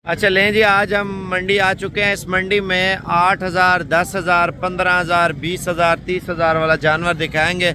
अच्छा लें जी, आज हम मंडी आ चुके हैं। इस मंडी में 8,000, 10,000, 15,000, 20,000, 30,000 वाला जानवर दिखाएंगे।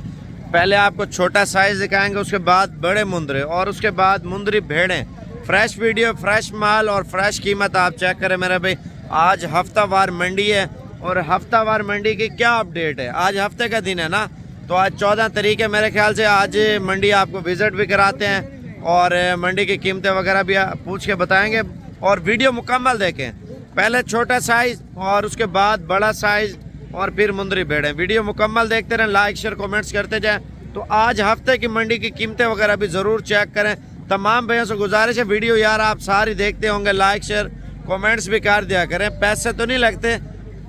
पहले आपको छोटा साइज दिखाएंगे, उसके बाद बड़े मुंदरे और उसके बाद मुंदरी भेड़ें। फ्रेश वीडियो, फ्रेश माल और फ्रेश कीमत आप चेक करें मेरे भाई। आज हफ्तावार मंडी है और हफ्तावार मंडी की क्या अपडेट है। आज हफ्ते का दिन है ना, तो आज 14 तारीख है मेरे ख्याल से। आज मंडी आपको विजिट भी कराते हैं और मंडी की कीमतें वगैरह भी पूछ के बताएंगे और वीडियो मुकम्मल देखें। पहले छोटा साइज और उसके बाद बड़ा साइज और फिर मुंदरी भेड़ें। वीडियो मुकम्मल देखते रहें, लाइक शेयर कमेंट्स करते जाएं। तो आज हफ्ते की मंडी की कीमतें वगैरह भी ज़रूर चेक करें। तमाम भैया से गुजारिश है, वीडियो यार आप सारी देखते होंगे, लाइक शेयर कमेंट्स भी कर दिया करें। पैसे तो नहीं लगते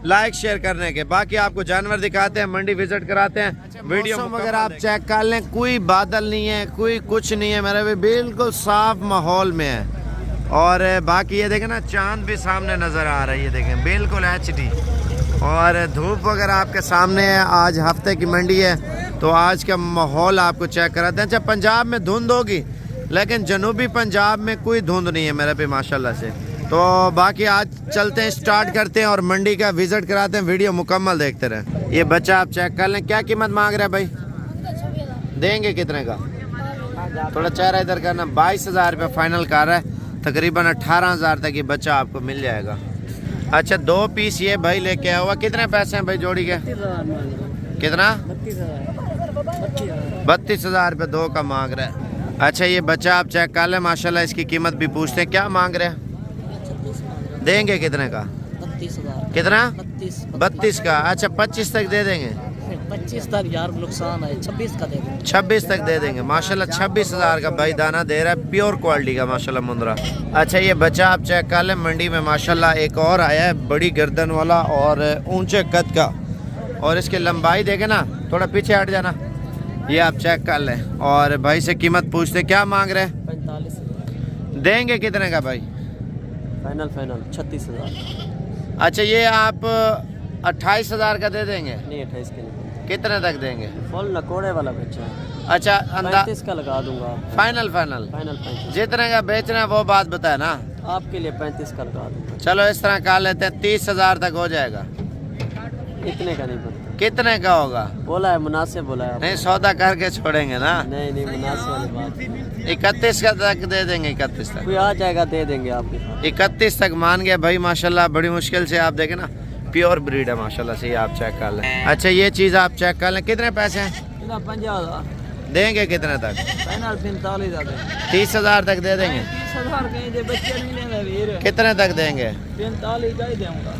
लाइक शेयर करने के। बाकी आपको जानवर दिखाते हैं, मंडी विजिट कराते हैं। अच्छा, वीडियो वगैरह आप चेक कर लें, कोई बादल नहीं है, कोई कुछ नहीं है मेरे भी, बिल्कुल साफ माहौल में है। और बाकी ये देखें ना, चांद भी सामने नज़र आ रहा है, ये देखें बिल्कुल HD। और धूप वगैरह आपके सामने है। आज हफ्ते की मंडी है तो आज का माहौल आपको चेक कराते हैं। अच्छा, पंजाब में धुंध होगी लेकिन जनूबी पंजाब में कोई धुंध नहीं है मेरे पे माशाल्लाह से। तो बाकी आज चलते हैं, स्टार्ट करते हैं और मंडी का विजिट कराते हैं। वीडियो मुकम्मल देखते रहें। ये बच्चा आप चेक कर लें, क्या कीमत मांग रहे हैं भाई? देंगे कितने का? थोड़ा चेहरा इधर करना। 22,000 रुपये फाइनल कर रहा है। तकरीबन 18,000 तक ये बच्चा आपको मिल जाएगा। अच्छा, 2 पीस ये भाई लेके आया हुआ। कितने पैसे हैं भाई जोड़ी के? कितना? 32,000 रुपये 2 का मांग रहा है। अच्छा, ये बच्चा आप चेक कर लें माशाल्लाह। इसकी कीमत भी पूछते हैं, क्या मांग रहे हैं? देंगे कितने का? 32,000। कितना? 32 का। अच्छा, 25 तक दे देंगे? 25 तक यार नुकसान है, 26 का दे देंगे। 26 तक दे देंगे माशाल्लाह। 26,000 का भाई दाना दे रहा है, प्योर क्वालिटी का माशाल्लाह मुंदरा। अच्छा, ये बच्चा आप चेक कर लें मंडी में माशाल्लाह। एक और आया है बड़ी गर्दन वाला और ऊंचे कद का, और इसकी लंबाई देखे ना, थोड़ा पीछे हट जाना। ये आप चेक कर लें और भाई से कीमत पूछते क्या मांग रहे हैं? 45। देंगे कितने का भाई? फाइनल 36,000। अच्छा, ये आप 28,000 का दे देंगे? नहीं, 28 के नहीं। कितने तक देंगे? फुल नकोड़े वाला बच्चा है। अच्छा, 35 का लगा दूंगा। फाइनल 35। जितने का बेचना है वो बात बताए ना। आपके लिए 35 का लगा दूंगा। चलो इस तरह कर लेते हैं, 30,000 तक हो जाएगा। इतने का नहीं पड़ता। कितने का होगा? बोला है, मुनासिब बोला है। नहीं, सौदा करके छोड़ेंगे ना। नहीं, मुनासिब वाली बात। 31 का तक दे देंगे। 31 तक कोई आ जाएगा, दे देंगे आपके। 31 तक मान गए भाई माशाल्लाह। बड़ी मुश्किल से आप देखें ना, प्योर ब्रीड है माशाल्लाह से। ये आप चेक कर लें। अच्छा, ये चीज़ आप चेक कर लें। कितने पैसे हैं? 50,000। देंगे कितने तक? फाइनल 45,000। 30,000 तक दे देंगे। 30,000 कहीं दे, बच्चे नहीं लेने वीर। कितने तक देंगे? 45 का ही दूंगा।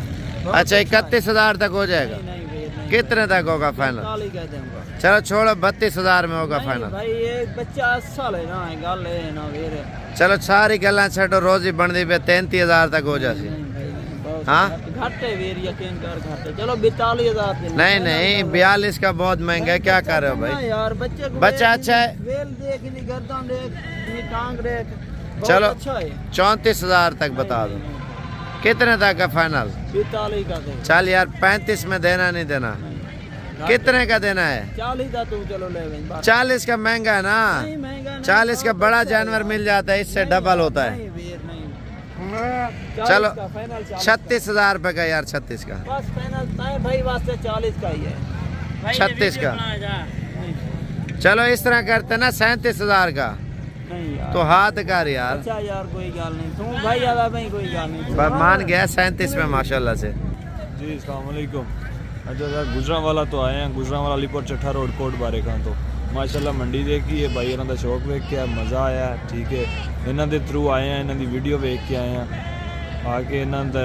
अच्छा, 31,000 तक हो जाएगा। नहीं वीर, नहीं। कितने तक होगा फाइनल? 45 का दूंगा। चलो छोड़ो, 32,000 में होगा फाइनल। भाई ये बच्चा अच्छा ले ना, गल है ना वीर। चलो सारी गल्ला छो, रोजी बनती पे 33,000 तक हो जाती। हाँ, घाटे वीर, यकीन कर घाटे। चलो 42,000। नहीं, 42 का बहुत महंगा है। क्या कर रहे हो भाई यार? बच्चा अच्छा है। वेल देख, इन्हीं गर्दन देख, इन्हीं टांग देख। चलो अच्छा है। 34,000 तक बता दो। कितने तक का फाइनल? 42 का दे। चल यार, 35 में देना नहीं देना? कितने का देना है? 40 का तू चलो ले भाई। 40 का महंगा है ना। 40 का बड़ा जानवर मिल जाता है, इससे डबल होता है। चलो 36,000 रुपए का यार। 36 का बस फाइनल भाई, वास्ते 40 का ही है। 36 का। चलो इस तरह करते ना, 37,000 का। नहीं यार, तो हाथ कर यार। अच्छा यार, कोई गल नहीं। तू भाई ज्यादा भाई, कोई गल नहीं। मान गया 37 में माशाल्लाह से। जी अस्सलाम वालेकुम। अच्छा सर, गुजरांवाला तो आए हैं, गुजरांवाला अलीपुर चट्ठा रोड कोट बारे का। तो माशाल्लाह मंडी देखी है भाई, इन्हों का शौक वेख के मज़ा आया। ठीक है, इन्हों के थ्रू आए हैं, इन्हों की वीडियो वेख के आए हैं। आके इन्हों का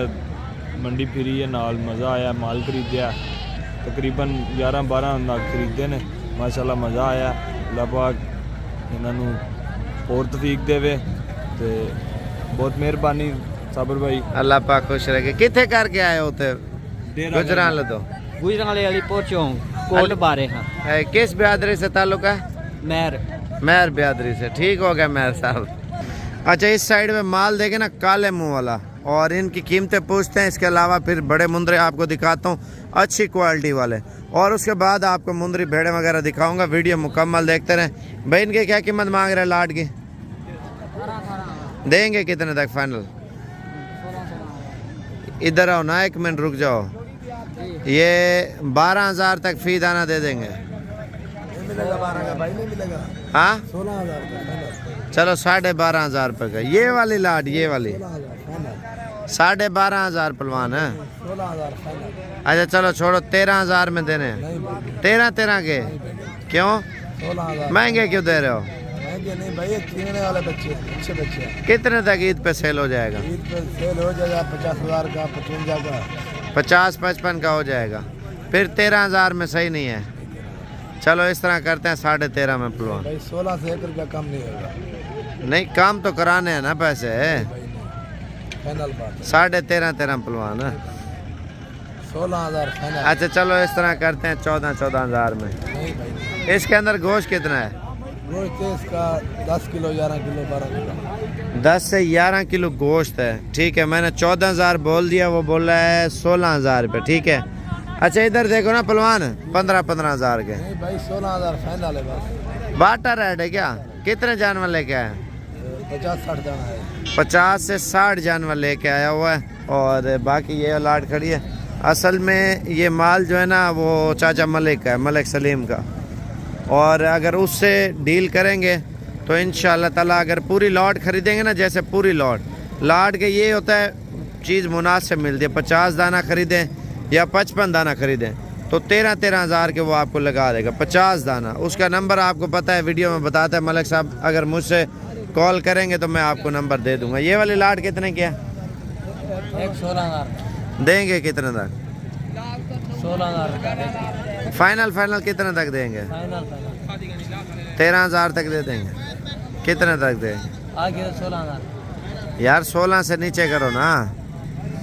मंडी फिरी है, नाल मज़ा आया, माल खरीदया। तकरीबन 11-12 नग खरीदे ने माशाल्लाह, मज़ा आया। अल्लाह पाक इन्हों और तौफीक देवे ते बहुत मेहरबानी साबर भाई। अल्लाह पाक खुश रखे। किथे करके आए होते? गुजरांवाला तो गुजरांवाले अलीपुर चौक कोट बारे। हाँ, किस बिरादरी से ताल्लुक है? महर बिरादरी से। ठीक हो गया महर साहब। अच्छा, इस साइड में माल देखे ना, काले मुंह वाला, और इनकी कीमतें पूछते हैं। इसके अलावा फिर बड़े मुंदरे आपको दिखाता हूँ, अच्छी क्वालिटी वाले, और उसके बाद आपको मुंदरी भेड़े वगैरह दिखाऊंगा। वीडियो मुकम्मल देखते रहें। भाई इनकी क्या कीमत मांग रहे हैं लाट की? देंगे कितने तक फाइनल? इधर आओ ना, 1 मिनट रुक जाओ। ये 12,000 तक फी दाना दे देंगे। मिलेगा 12 का भाई, नहीं मिलेगा। हाँ 16,000 का चलो 12,500 रुपये का। ये वाली लाड, ये वाली 12,500 पलवान है। 16,000 फाइनल। अच्छा चलो छोड़ो, 13,000 में देने हैं। नहीं भाई, 13 के क्यों 16,000 महंगे क्यों दे रहे हो? महंगे नहीं भाई, खरीदने वाले बच्चे अच्छे बच्चे हैं। कितने तक ईद पे सेल हो जाएगा? ईद पे सेल हो जाएगा 50,000 का, 55 का। 50-55 का हो जाएगा। फिर 13,000 में सही नहीं है। चलो इस तरह करते हैं 13.5 में पलवान। भाई 16 से 1 रुपया कम नहीं होगा नहीं, काम तो कराने हैं ना पैसे। भाई, नहीं फाइनल बात है। 13.5 पलवान है। 16,000 फाइनल। अच्छा चलो इस तरह करते हैं 14,000 में। नहीं भाई नहीं। इसके अंदर गोश्त कितना है? गोश्त इसका 10 किलो, 11 किलो, 12 किलो। 10 से 11 किलो गोश्त है। ठीक है, मैंने 14,000 बोल दिया, वो बोल रहा है 16,000 रुपये। ठीक है। अच्छा इधर देखो ना पलवान, 15,000 के। नहीं भाई 16,000 फाइनल है बस। बाटा रेट है क्या? कितने जानवर लेके आए? 50-60 जाना है। 50 से 60 जानवर लेके आया हुआ है। और बाकी ये लाट खड़ी है। असल में ये माल जो है ना, वो चाचा मलिक का है, मलिक सलीम का। और अगर उससे डील करेंगे तो इंशाल्लाह ताला, अगर पूरी लॉट खरीदेंगे ना, जैसे पूरी लॉट के ये होता है चीज़ मुनासिब मिलती है। 50 दाना खरीदें या 55 दाना खरीदें तो 13,000 के वो आपको लगा देगा। 50 दाना, उसका नंबर आपको पता है, वीडियो में बताता है मलिक साहब। अगर मुझसे कॉल करेंगे तो मैं आपको नंबर दे दूंगा। ये वाली लाट कितने की है? 16,000 देंगे कितने तक? 16,000 फाइनल कितने तक देंगे? फाइनल 13,000 तक दे देंगे। कितने तक देंगे आगे 16,000। यार? 16 से नीचे करो ना।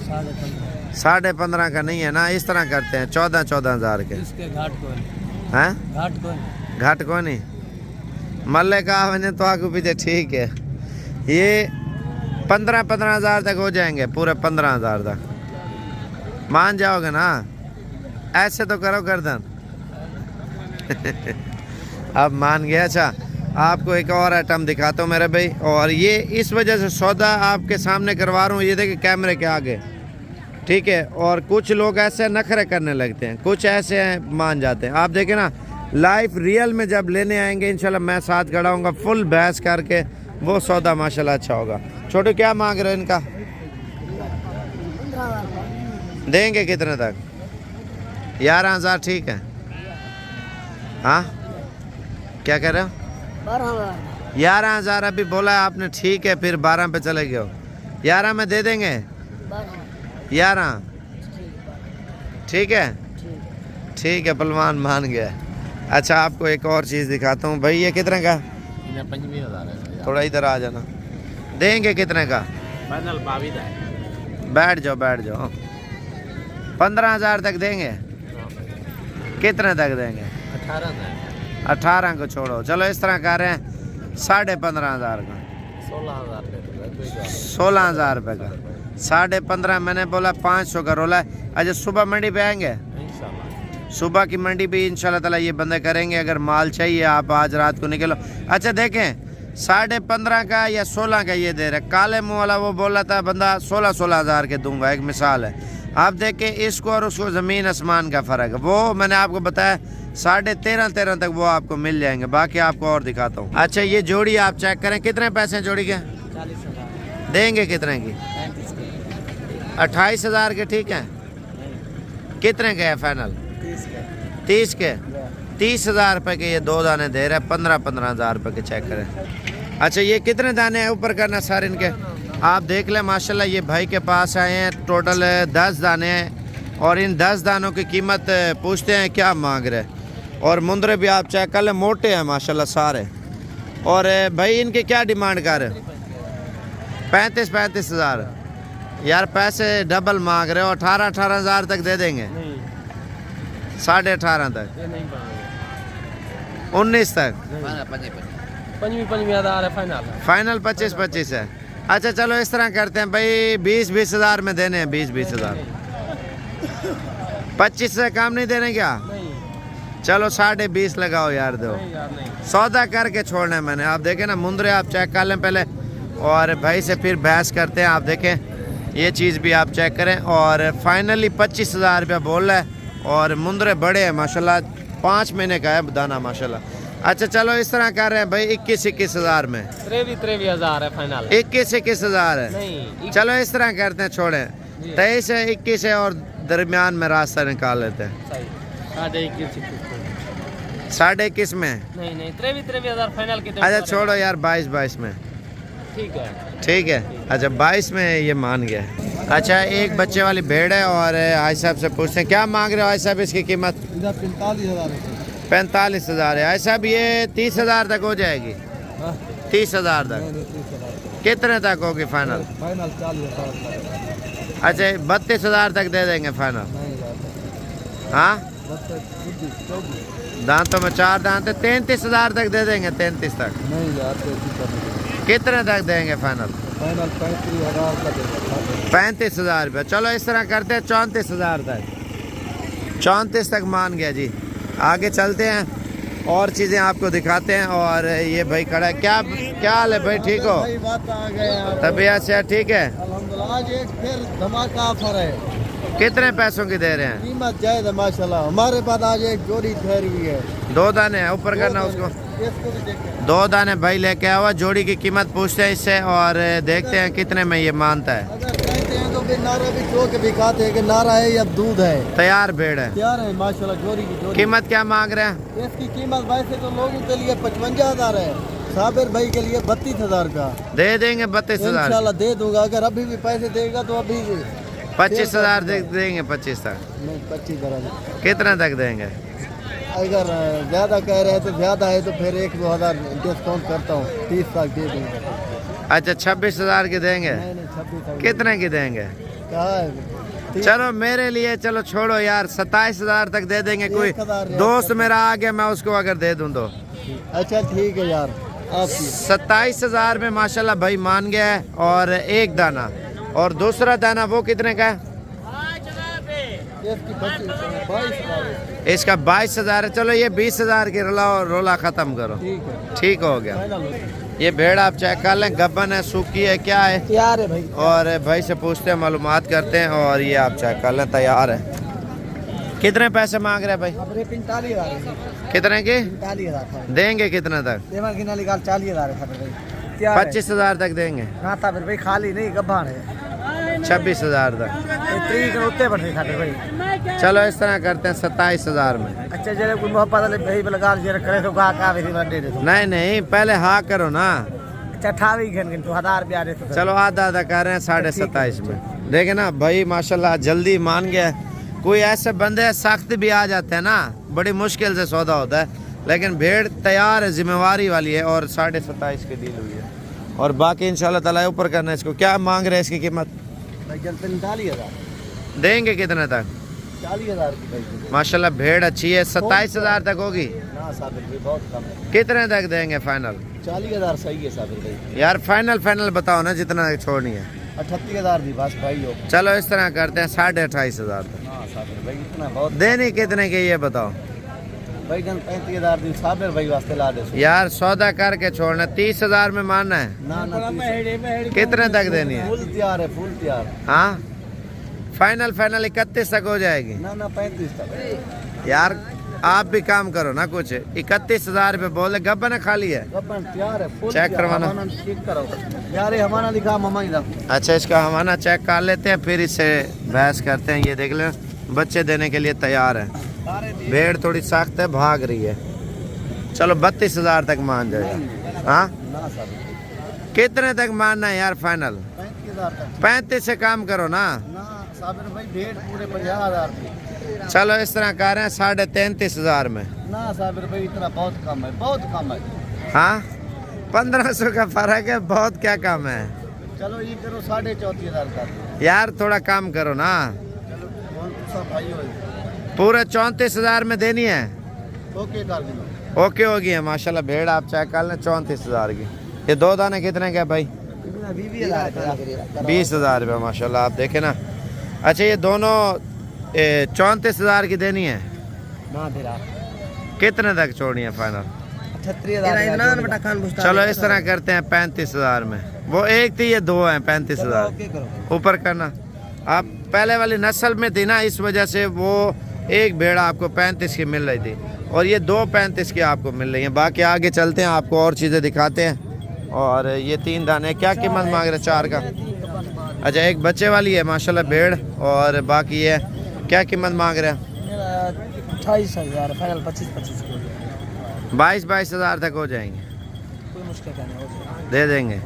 15.5 15.5 का नहीं है ना, इस तरह करते हैं 14,000 के। इसके घाट को हैं? घाट को घाट को नहीं मल्ले का मैंने तो आगे पीछे। ठीक है, ये 15,000 तक हो जाएंगे, पूरे 15,000 तक मान जाओगे ना? ऐसे तो करो गर्दन। अब मान गया। अच्छा आपको एक और आइटम दिखाता हूँ मेरे भाई। और ये इस वजह से सौदा आपके सामने करवा रहा हूँ, ये देखिए कैमरे के आगे। ठीक है। और कुछ लोग ऐसे नखरे करने लगते हैं, कुछ ऐसे हैं मान जाते हैं। आप देखें ना, लाइफ रियल में जब लेने आएंगे इंशाल्लाह मैं साथ खड़ा हूँगा, फुल बहस करके वो सौदा माशाल्लाह अच्छा होगा। छोटू क्या मांग रहे हो इनका? देंगे कितने तक? 11,000 ठीक है। हाँ क्या कह रहे हो? 11,000 अभी बोला है आपने। ठीक है, फिर 12 पे चले गए हो। 11 में दे देंगे। 11 ठीक है। ठीक है, पलवान मान गया। अच्छा आपको एक और चीज़ दिखाता हूँ भाई। ये कितने का? 25,000 है। थोड़ा इधर आ जाना। देंगे कितने का? फाइनल 22 है। बैठ जाओ 15,000 तक देंगे। कितने तक देंगे? 18 को छोड़ो। चलो इस तरह कर रहे हैं 15,500 का। 16,000 रुपये का। 15.5 मैंने बोला 500 का रोला है। अच्छा सुबह मंडी पे आएंगे? सुबह की मंडी भी इंशाल्लाह ताला ये बंदे करेंगे। अगर माल चाहिए आप आज रात को निकलो। अच्छा देखें 15.5 का या 16 का ये दे रहे। काले मुँह वाला वो बोल रहा था बंदा 16,000 के दूंगा, एक मिसाल है। आप देखें इसको और उसको ज़मीन आसमान का फ़र्क है। वो मैंने आपको बताया 13.5 तक वो आपको मिल जाएंगे। बाकी आपको और दिखाता हूँ। अच्छा ये जोड़ी आप चेक करें, कितने पैसे हैं जोड़ी के? 40,000 देंगे कितने की? 28,000 के। ठीक है, कितने के है फाइनल? 30 के। 30,000 रुपये के ये 2 दाने दे रहे हैं। 15,000 रुपये के चेक करें। अच्छा ये कितने दाने हैं ऊपर करना सर इनके? आप देख लें माशाल्लाह ये भाई के पास आए हैं, टोटल 10 दाने हैं। और इन 10 दानों की कीमत पूछते हैं क्या मांग रहे। और मुंदरे भी आप चेक कर लें, मोटे हैं माशाल्लाह सारे। और भाई इनके क्या डिमांड कर? 35,000। यार पैसे डबल मांग रहे हो। 18,000 तक दे देंगे? 18.5 तक, 19 तक। 25,000 है फाइनल। फाइनल 25 है। अच्छा चलो इस तरह करते हैं भाई 20,000 में देने हैं। 20,000 25 से कम नहीं देने क्या? चलो 20.5 लगाओ यार। दो सौदा करके छोड़ना है मैंने। आप देखें ना मुंदरे आप चेक कर लें पहले और भाई से फिर बहस करते हैं। आप देखें ये चीज़ भी आप चेक करें। और फाइनली 25,000 रुपया बोल रहा है और मुंदरे बड़े हैं माशाल्लाह, 5 महीने का है दाना माशाल्लाह। अच्छा चलो इस तरह कर रहे हैं भाई 21,000 में 23,000 है फाइनल। 21,000 है। नहीं चलो इस तरह करते हैं, छोड़े 23 है 21 है और दरमियान में रास्ता निकाल लेते हैं। सही 21.5 में। नहीं 23,000 फाइनल कितने? अच्छा छोड़ो यार 22 में ठीक है। ठीक है। अच्छा 22 में ये मान गया। अच्छा एक बच्चे वाली भेड़ है और आई साहब से पूछते हैं क्या मांग रहे हो आई साहब इसकी कीमत? 45,000 है। आई साहब ये 30,000 तक हो जाएगी? 30,000 तक? कितने तक होगी फाइनल? 40,000। अच्छा 32,000 तक दे देंगे फाइनल? हाँ दांतों में 4 दांत है, 33,000 तक दे देंगे? 33 तक? नहीं यार कितने तक देंगे फाइनल? 35,000 रुपये। चलो इस तरह करते हैं 34,000 तक। 34 तक मान गया जी। आगे चलते हैं और चीज़ें आपको दिखाते हैं। और ये भाई खड़ा है, क्या हाल है भाई? ठीक हो? तबीयत से ठीक है? अल्हम्दुलिल्लाह। आज एक फिर धमाका ऑफर है। कितने पैसों की दे रहे हैं? कीमत जायज़ है माशाल्लाह। हमारे पास आज एक जोड़ी ठहरी हुई है। 2 दाने हैं, ऊपर करना उसको। इसको भी देखें। 2 दाने भाई लेके आया हुआ। जोड़ी की कीमत पूछते हैं इससे और देखते हैं कितने में ये मानता है। अगर कहते हैं तो फिर नारा भी चौक भी खाते हैं कि नारा है या दूध है। तैयार भेड़ है, तैयार है माशाल्लाह। जोड़ी की जोड़ी कीमत क्या मांग रहे हैं? इसकी कीमत वैसे तो लोगों के लिए 55,000 है, साबिर भाई के लिए 32,000 का दे देंगे 32,000? इंशाल्लाह दे दूंगा। अगर अभी भी पैसे देगा तो अभी 25,000 देंगे? 25 तक? नहीं 25,000। कितने तक देंगे? अगर ज़्यादा कह रहे हैं तो ज़्यादा है तो फिर 1-2 हज़ार डिस्काउंट करता हूँ, 30 तक दे दूँगा। अच्छा 26,000 की देंगे? नहीं 26,000 कितने की देंगे? कहा है? चलो मेरे लिए चलो छोड़ो यार 27,000 तक दे देंगे। कोई 1,000 दोस्त मेरा आ गया मैं उसको अगर दे दूं तो? अच्छा ठीक है यार। आपकी 27,000 में माशाल्लाह भाई मान गया है। और एक दाना और दूसरा दाना वो कितने का है? इसकी 22,000। इसका 22,000 है। चलो ये 20,000 की रोला ख़त्म करो। ठीक है ठीक हो गया। फाइनल। ये भेड़ आप चेक कर लें, गब्बन है, सूखी है, क्या है? तैयार है भाई। और भाई से पूछते हैं, मालूमात करते हैं। और ये आप चेक कर लें, तैयार है। कितने पैसे मांग रहे हैं भाई? 45,000। कितने के 45,000 देंगे? कितने तक? 40,000 है। 25,000 तक देंगे? हाँ था फिर भाई खाली नहीं गब्बान है। 26,000 तक? तरीक उत्ते बढ़े खाते भाई। चलो इस तरह करते हैं 27,000 में। अच्छा जरा कोई मोहब्बत वाले भाई लगा जरा करे तो का दे दे तो। नहीं पहले हाँ करो ना। अच्छा 28 घंटे तो 1000 रुपया दे तो। चलो आधा कर रहे हैं 27,500 में। देखे ना भाई माशाल्लाह जल्दी मान गया। कोई ऐसे बंदे सख्त भी आ जाते हैं ना, बड़ी मुश्किल से सौदा होता है। लेकिन भेड़ तैयार है, जिम्मेवारी वाली है और 27,500 की डील हुई है। और बाकी इंशाल्लाह ताला ऊपर करना है इसको। क्या मांग रहे हैं इसकी कीमत? 45,000 देंगे कितने तक? 40,000 की भाई। माशाल्लाह भेड़ अच्छी है। 27,000 तक होगी? ना साबिर भाई बहुत कम है। कितने तक देंगे फाइनल? 40,000 सही है साबिर भाई। यार फाइनल बताओ ना जितना छोड़नी है। 38,000 दी बस भाई हो। चलो इस तरह करते हैं 28,500 तक। हाँ साबिर भाई इतना बहुत। देनी कितने की ये बताओ? भाई 35,000 दी साबिर भाई वास्ते ला दे। यार सौदा करके छोड़ना। 30,000 में मानना है? ना कितने तक देनी है? फुल तैयार है, फुल तैयार। हाँ फाइनल 31 तक हो जाएगी? ना 35 तक। यार आप भी काम करो ना कुछ। 31,000 रुपये बोले। गब्बन खाली है? गब्बन तैयार है, फुल चेक करवाना। चेक करो यार, ये हमारा लिखा मामा इधर। अच्छा इसका हमारा चेक कर लेते हैं फिर इससे बहस करते हैं। ये देख लें बच्चे देने के लिए तैयार है। भेड़ थोड़ी सख्त है, भाग रही है। चलो 32,000 तक मान जाएगा। हाँ ना साबिर कितने तक मानना है यार फाइनल? 35,000 तक। 35 से काम करो ना। ना साबिर भाई भेड़ पूरे 50,000 की। चलो इस तरह कर रहे हैं 33,500 में। ना साबिर भाई इतना बहुत कम है, बहुत कम है। हाँ 1500 का फर्क है, बहुत क्या कम है? चलो ये करो 34,500 का। यार थोड़ा काम करो ना। चलो कौन सा भाई हो? पूरे 34,000 में देनी है? ओके कर दो। ओके होगी है माशाल्लाह। भेड़ आप चेक कर लें 34,000 की। ये 2 दाने कितने के भाई? 20,000 रुपये माशाल्लाह। आप देखें ना। अच्छा ये दोनों 34,000 की देनी है? ना तेरा कितने तक छोड़नी है फाइनल? 38,000। चलो इस तरह करते हैं 35,000 में। वो एक थी, ये दो हैं 35,000। ओके करो। ऊपर करना। आप पहले वाली नस्ल में थी ना, इस वजह से वो एक भेड़ा आपको 35 की मिल रही थी और ये 2 35 की आपको मिल रही है। बाकी आगे चलते हैं, आपको और चीज़ें दिखाते हैं। और ये 3 दाने क्या कीमत मांग रहे हैं 4 का? अच्छा, एक बच्चे वाली है माशाल्लाह भेड़, और बाकी ये क्या कीमत मांग रहे हैं? 28,000 फाइनल 25 22 हज़ार तक हो जाएंगे, कोई मुश्किल नहीं हो जाएगा। दे देंगे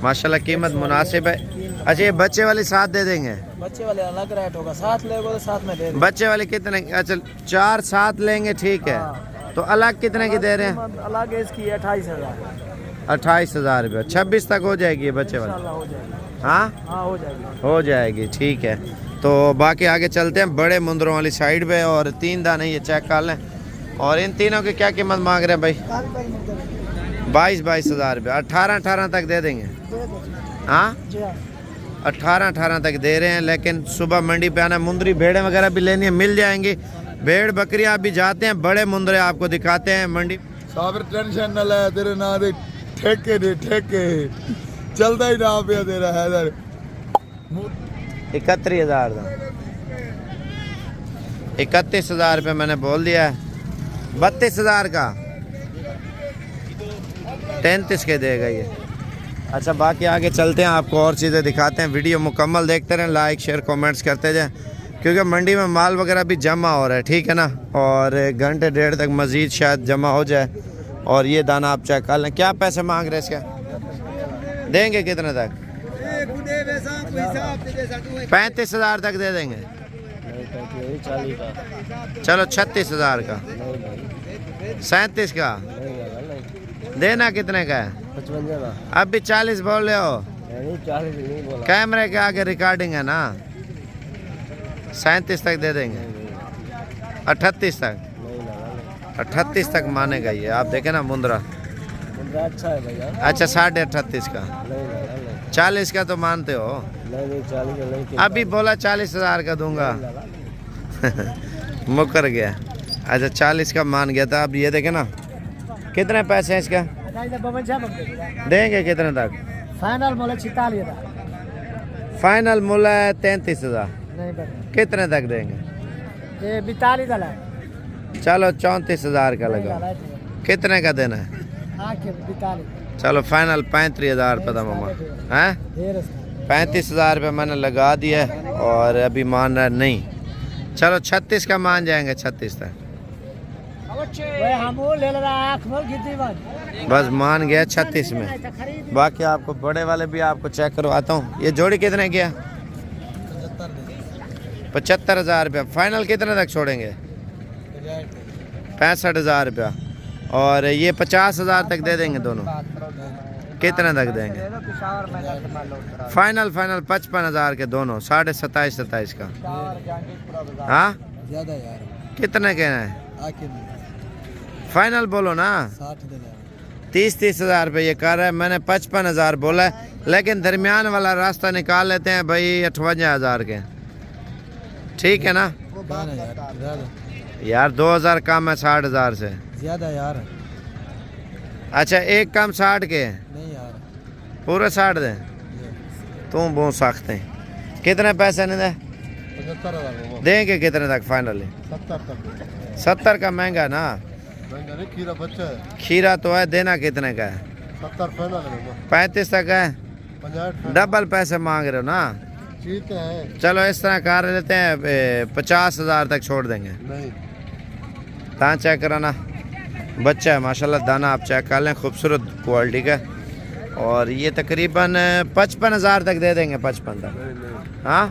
माशाल्लाह, कीमत मुनासिब है। अच्छा, ये बच्चे वाली साथ दे देंगे? बच्चे वाले अलग रेट होगा, साथ लेगो तो साथ में दे देंगे। बच्चे वाले कितने? अच्छा 4 साथ लेंगे, ठीक है। तो अलग कितने की दे रहे हैं? अलग है इसकी 28,000। 28,000 रुपये। 26 तक हो जाएगी ये बच्चे वाली? हो जाएगी। हाँ हाँ हो जाएगी। हो जाएगी, ठीक है। तो बाकी आगे चलते हैं बड़े मुंदरों वाली साइड पे, और 3 दाने ये चेक कर लें। और इन तीनों की क्या कीमत मांग रहे हैं भाई? 22 हज़ार रुपये। 18 तक दे देंगे? हाँ 18 तक दे रहे हैं। लेकिन सुबह मंडी पे आना, मुंदरी भेड़ें वगैरह भी लेनी है, मिल जाएंगी। भेड़ बकरियां भी जाते हैं, बड़े मुंदरे आपको दिखाते हैं मंडी। साबिर टेंशन न ले, तेरे ना दे ठेके दे ठेके, चलता ही ना पे तेरा हैदर। 31,000 का। 31,000 रुपये मैंने बोल दिया है। 32,000 का 33 के देगा ये। अच्छा, बाकी आगे चलते हैं, आपको और चीज़ें दिखाते हैं। वीडियो मुकम्मल देखते रहें, लाइक शेयर कमेंट्स करते जाएं, क्योंकि मंडी में माल वगैरह भी जमा हो रहा है, ठीक है ना। और 1 घंटे 1.5 तक मज़ीद शायद जमा हो जाए। और ये दाना आप चेक कर लें। क्या पैसे मांग रहे हैं इसके? देंगे कितने तक? 35,000 तक दे देंगे। चलो 36,000 का। 37 का देना कितने का है? 55 का। अब भी 40 बोल रहे हो? नहीं 40 नहीं बोला। कैमरे के आगे रिकॉर्डिंग है ना। 37 तक दे देंगे। 38 तक? 38 तक मानेगा ये। आप देखें ना मुंद्रा अच्छा है भैया। अच्छा 38.5 का। 40 का तो मानते हो? नहीं 40 नहीं। अभी बोला 40,000 का दूंगा। मुकर गया। अच्छा 40 का मान गया था। अब ये देखे ना कितने पैसे हैं इसका? देंगे कितने तक? फाइनल मोला 46,000। फाइनल मूल्य है 33,000। नहीं बता। कितने तक देंगे? ये 42 वाला। चलो 34,000 का लगा। कितने का देना है? आके 42। चलो फाइनल 35,000 रुपये था मामा। हैं 35,000 रुपये मैंने लगा दिया है, और अभी मान रहा नहीं। चलो 36 का मान जाएंगे, 36 तक। बस मान गया 36 में। बाकी आपको बड़े वाले भी आपको चेक करवाता हूँ। ये जोड़ी कितने की है? 75,000 रुपया। फाइनल कितने तक छोड़ेंगे? 65,000 रुपया। और ये 50,000 तक दे देंगे दोनों? कितने तक देंगे? फाइनल 55,000 के दोनों। 27.5 का। हाँ ज्यादा यार। कितने के हैं? आके फाइनल बोलो ना। 30,000 रुपये ये कर रहा है। मैंने 55,000 बोला है, लेकिन दरमियान वाला रास्ता निकाल लेते हैं भाई 58,000 के। ठीक है ना यार? 2,000 कम है 60,000 से। ज्यादा यार। अच्छा एक कम 60 के? नहीं यार पूरे 60 दें? तुम बहुत सख्त हैं। कितने पैसे नहीं दे? 75,000 देंगे कितने तक फाइनली? 70 तक। 70 का महंगा ना। महंगा नहीं, खीरा बच्चा है। खीरा तो है। देना कितने का है? 70 फाइनल है। 35 तक है। 50 डबल पैसे मांग रहे हो ना। चीते हैं। चलो इस तरह कर लेते हैं, 50,000 तक छोड़ देंगे। नहीं दाना चेक कराना। बच्चा है माशाल्लाह, दाना आप चेक कर लें, खूबसूरत क्वालिटी का। और ये तकरीबन 55,000 तक दे देंगे। 55 तक? हाँ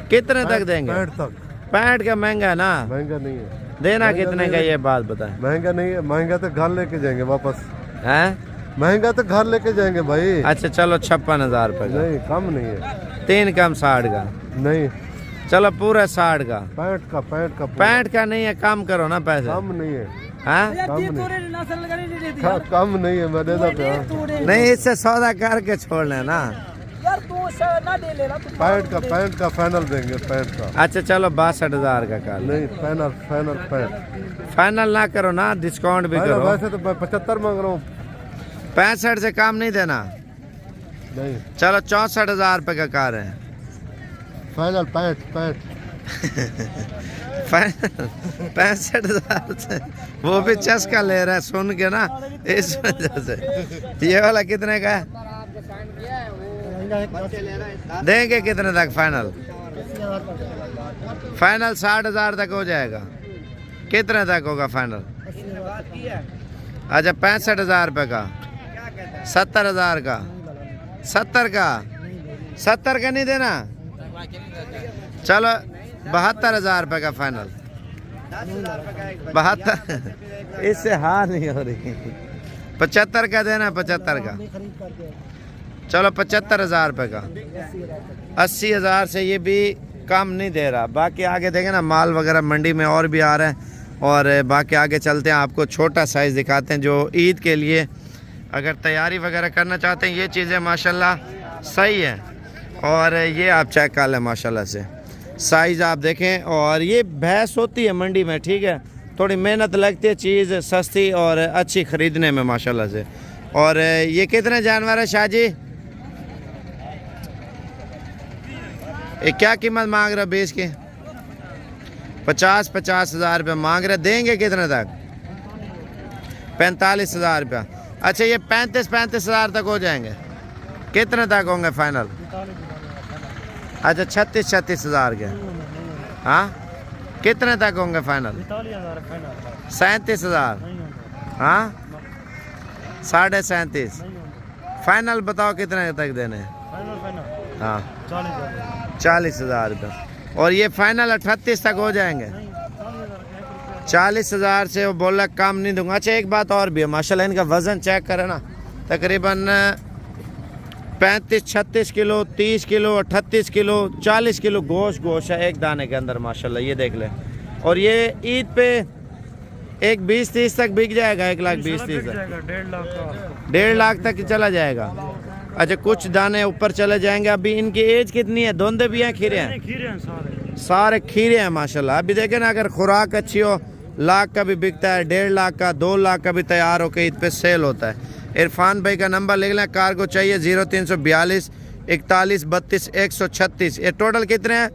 कितने तक देंगे? 65 तक। 65 का महंगा है ना। महंगा नहीं है। देना कितने का ये बात बताएं। महंगा नहीं है। महंगा तो घर लेके जाएंगे वापस। हैं? महंगा तो घर लेके जाएंगे भाई। अच्छा चलो 56,000 रुपये का। नहीं कम नहीं है। 3 कम 60 का। नहीं चलो पूरा 60 का। 65 का। 65 का नहीं है, कम करो ना पैसे। कम नहीं है। हैं? कम नहीं है। मैं दे देता। नहीं इससे सौदा करके छोड़ लेना। यार तू ना दे लेना। 65 का फाइनल देंगे। 65 का। अच्छा चलो 62,000 का कर लो। नहीं फाइनल 65। फाइनल ना करो ना, डिस्काउंट भी करो। वैसे तो मैं 75 मांग रहा हूँ। 65 से कम नहीं देना। नहीं चलो 64,000 रुपये का कार है। फाइनल 65 65,000 से वो भी चस्का ले रहा है सुन के ना, इस वजह से। ये वाला कितने का है? देंगे कितने तक फाइनल? फाइनल 60,000 तक हो जाएगा। कितने तक होगा फाइनल? अच्छा 65,000 रुपये का, 70,000 का, 70 का, 70 का नहीं देना? चलो 72,000 रुपये का फाइनल। 72 इससे हार नहीं हो रही। 75 का देना, 75 का। चलो 75,000 रुपये का। 80,000 से ये भी कम नहीं दे रहा। बाकी आगे देखें ना, माल वगैरह मंडी में और भी आ रहा है। और बाकी आगे चलते हैं, आपको छोटा साइज़ दिखाते हैं जो ईद के लिए अगर तैयारी वगैरह करना चाहते हैं। ये चीज़ें माशाल्लाह सही है। और ये आप चेक कर लें माशाल्लाह से, साइज़ आप देखें। और ये भैंस होती है मंडी में, ठीक है, थोड़ी मेहनत लगती है, चीज़ सस्ती और अच्छी ख़रीदने में माशाल्लाह से। और ये कितने जानवर है शाहजी? ये क्या कीमत मांग रहे बेच के? 50,000 रुपये मांग रहे। देंगे कितने तक? 45,000 रुपया। अच्छा ये 35,000 तक हो जाएंगे। कितने तक होंगे फाइनल? अच्छा 36,000 के। हाँ कितने तक होंगे फाइनल? 37,000। हाँ 37.5 फाइनल बताओ कितने तक देने? हाँ 40,000 रुपये। और ये फाइनल 38 तक हो जाएंगे। 40,000 से वो बोला कम नहीं दूंगा। अच्छा एक बात और भी है माशाल्लाह, इनका वज़न चेक करें ना, तकरीबन 35-36 किलो, 30 किलो, 38 किलो, 40 किलो गोश्त है एक दाने के अंदर माशाल्लाह। ये देख लें। और ये ईद पे एक 20-30 तक बिक जाएगा। 1,20,30 तक, 1.5 लाख तक चला जाएगा। अच्छा कुछ दाने ऊपर चले जाएंगे। अभी इनकी एज कितनी है? धोंदे भी हैं, खीरे हैं? सारे खीरे हैं माशाल्लाह। अभी देखें ना, अगर खुराक अच्छी हो, लाख का भी बिकता है, 1.5 लाख का, 2 लाख का भी तैयार होकर ईद पे सेल होता है। इरफान भाई का नंबर लिख लें, कार को चाहिए 0342 41 32 136। ये टोटल कितने हैं?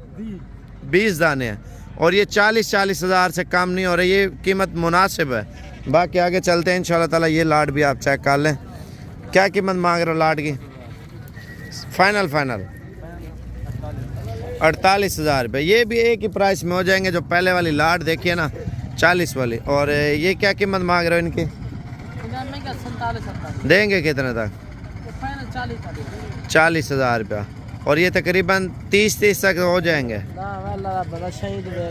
20 दाने हैं। और ये 40,000 से कम नहीं हो रही, ये कीमत मुनासिब है। बाकी आगे चलते हैं इंशाल्लाह ताला। ये लाट भी आप चेक कर लें, क्या कीमत मांग रहे हो लाट की? फाइनल 48,000 रुपये। ये भी एक ही प्राइस में हो जाएंगे। जो पहले वाली लाट देखिए ना, 40 वाली। और ये क्या कीमत मांग रहे हो इनकी? देंगे कितने तक? 40,000 रुपया। और ये तकरीबन 30 तक हो जाएंगे।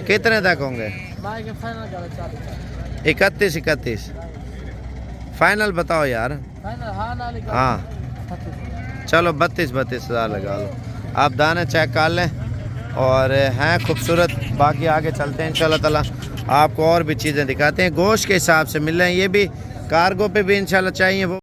कितने तक होंगे? 31 फाइनल बताओ यार। हाँ चलो 32,000 लगा लो। आप दाने चेक कर लें और हैं खूबसूरत। बाकी आगे चलते हैं इंशाल्लाह ताला, आपको और भी चीज़ें दिखाते हैं। गोश्त के हिसाब से मिल रहे हैं। ये भी कार्गो पे भी इंशाल्लाह चाहिए वो